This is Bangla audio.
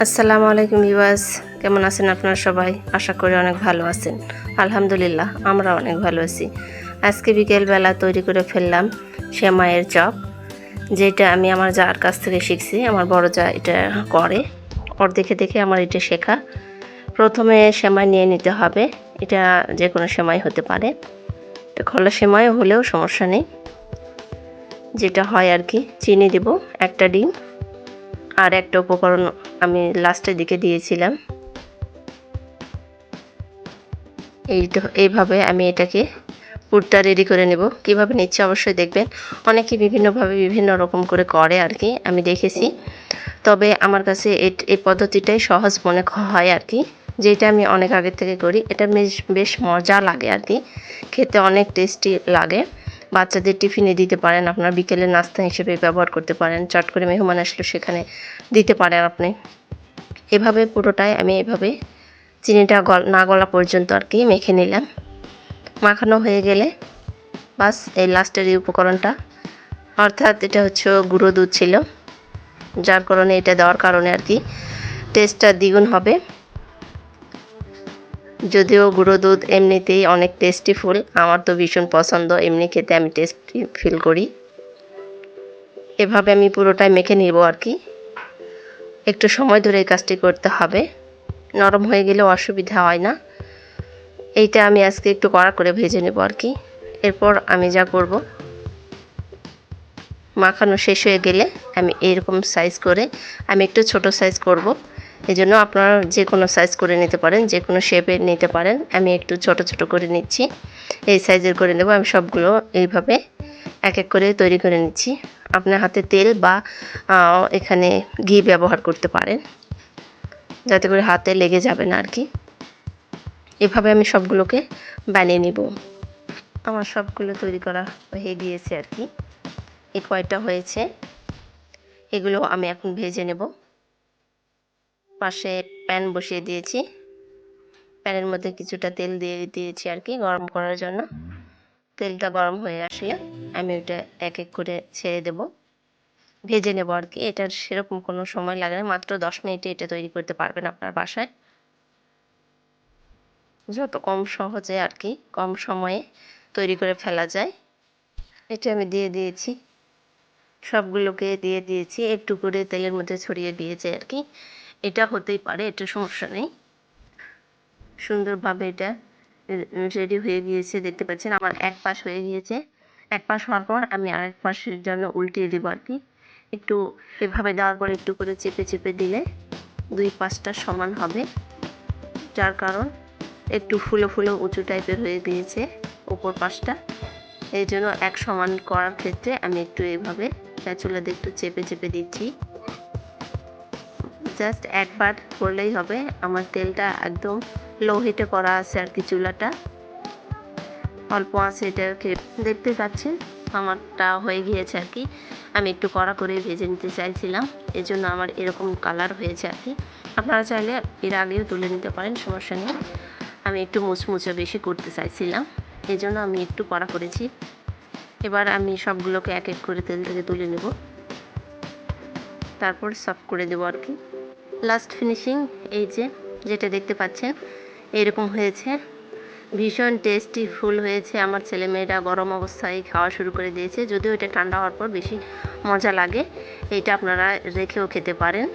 আসসালামু আলাইকুম ভিউয়ার্স, কেমন আছেন আপনারা সবাই? আশা করি অনেক ভালো আছেন। আলহামদুলিল্লাহ, আমরা অনেক ভালো আছি। আজকে বিকেলবেলা তৈরি করে ফেললাম সেমাইয়ের চপ, যেটা আমি আমার জার কাছ থেকে শিখছি। আমার বড় জা এটা করে, ওর দেখে দেখে আমার এটা শেখা। প্রথমে সেমাই নিয়ে নিতে হবে, এটা যে কোনো সেমাই হতে পারে, এটা খোলা সেমাই হলেও সমস্যা নেই। যেটা হয় আর কি, চিনি দেব, একটা ডিম, আর একটা উপকরণ আমি লাস্টের দিকে দিয়েছিলাম। এইভাবে আমি এটাকে পুরটা রেডি করে নেব। কিভাবে নিচ্ছে অবশ্যই দেখবেন। অনেকে বিভিন্নভাবে বিভিন্ন রকম করে আর কি, আমি দেখেছি। তবে আমার কাছে এই পদ্ধতিটাই সহজ মনে হয় আর কি, যেটা আমি অনেক আগের থেকে করি। এটা বেশ মজা লাগে আর কি, খেতে অনেক টেস্টি লাগে। বাচ্চাদের টিফিনে দিতে পারেন, আপনার বিকেলের নাস্তা হিসেবে ব্যবহার করতে পারেন, চট করে মেহমান আসলে সেখানে দিতে পারেন আপনি। এভাবে পুরোটাই আমি এভাবে চিনিটা না গলা পর্যন্ত আর কি মেখে নিলাম। মাখানো হয়ে গেলে বাস এই লাস্টের এই উপকরণটা, অর্থাৎ এটা হচ্ছে গুঁড়ো দুধ ছিল, যার কারণে এটা দেওয়ার কারণে আর কি টেস্টটা দ্বিগুণ হবে। যদিও গুঁড়ো দুধ এমনিতেই অনেক টেস্টিফুল, আমার তো ভীষণ পছন্দ, এমনি খেতে আমি টেস্টি ফিল করি। এভাবে আমি পুরোটাই মেখে নিব আর কি। একটু সময় ধরে এই কাজটি করতে হবে, নরম হয়ে গেলেও অসুবিধা হয় না। এইটা আমি আজকে একটু কড়া করে ভেজে নেব আর কি। এরপর আমি যা করব, মাখানো শেষ হয়ে গেলে আমি এরকম সাইজ করে, আমি একটু ছোট সাইজ করব, এই জন্য আপনারা যে কোনো সাইজ করে নিতে পারেন, যে কোনো শেপে নিতে পারেন। আমি একটু ছোট ছোট করে নিচ্ছি, এই সাইজের করে নেব। আমি সবগুলো এইভাবে এক এক করে তৈরি করে নিচ্ছি। আপনার হাতে তেল বা এখানে ঘি ব্যবহার করতে পারেন, যাতে করে হাতে লেগে যাবে না আর কি। এভাবে আমি সবগুলোকে বানিয়ে নিব। আমার সবগুলো তৈরি করা হয়ে গিয়েছে আর কি। এই কয়টা হয়েছে, এগুলো আমি এখন ভেজে নেব। পাশে প্যান বসিয়ে দিয়েছি, প্যানের মধ্যে কিছুটা তেল দিয়ে দিয়েছি আর কি গরম করার জন্য। তেলটা গরম হয়ে আসলে আমি ওটা এক এক করে ছেড়ে দেব, ভেজে নেব আর কি। এটার সেরকম কোনো সময় লাগে না, মাত্র 10 মিনিটে এটা তৈরি করতে পারবেন আপনার বাসায়। যত কম সহজে আর কি, কম সময়ে তৈরি করে ফেলা যায়। এটা আমি দিয়ে দিয়েছি, সবগুলোকে দিয়ে দিয়েছি, একটু করে তেলের মধ্যে ছড়িয়ে দিয়েছে আর কি। এটা হতেই পারে, এটা সমস্যা নেই। সুন্দরভাবে এটা রেডি হয়ে গিয়েছে, দেখতে পাচ্ছেন আমার এক পাশ হয়ে গিয়েছে। এক পাশ হওয়ার পর আমি আরেক পাশের জন্য উল্টিয়ে দেবো আর কি। একটু এভাবে দেওয়ার পর একটু করে চেপে চেপে দিলে দুই পাশটা সমান হবে, যার কারণ একটু ফুলো ফুলো উঁচু টাইপের হয়ে গিয়েছে উপর পাশটা। এই জন্য এক সমান করার ক্ষেত্রে আমি একটু এইভাবে চুলা দিয়ে একটু চেপে চেপে দিচ্ছি। জাস্ট একবার করলেই হবে। আমার তেলটা একদম লো হিটে করা আছে আর কি, চুলাটা অল্প আছে। এটাকে দেখতে পাচ্ছেন আমারটা হয়ে গিয়েছে আর কি। আমি একটু কড়া করে ভেজে নিতে চাইছিলাম, এজন্য আমার এরকম কালার হয়েছে আর কি। আপনারা চাইলে এর আগেও তুলে নিতে পারেন, সমস্যা নেই। আমি একটু মুচমুচে বেশি করতে চাইছিলাম, এই জন্য আমি একটু কড়া করেছি। এবার আমি সবগুলোকে এক এক করে তেল থেকে তুলে নেব, তারপর সার্ভ করে দেবো আর কি। লাস্ট ফিনিশিং এই যে যেটা দেখতে পাচ্ছেন এরকম হয়েছে, ভীষণ টেস্টি ফুল হয়েছে। আমার ছেলেমেয়েরা গরম অবস্থায় খাওয়া শুরু করে দিয়েছে, যদিও এটা ঠান্ডা হওয়ার পর বেশি মজা লাগে। এইটা আপনারা রেখেও খেতে পারেন।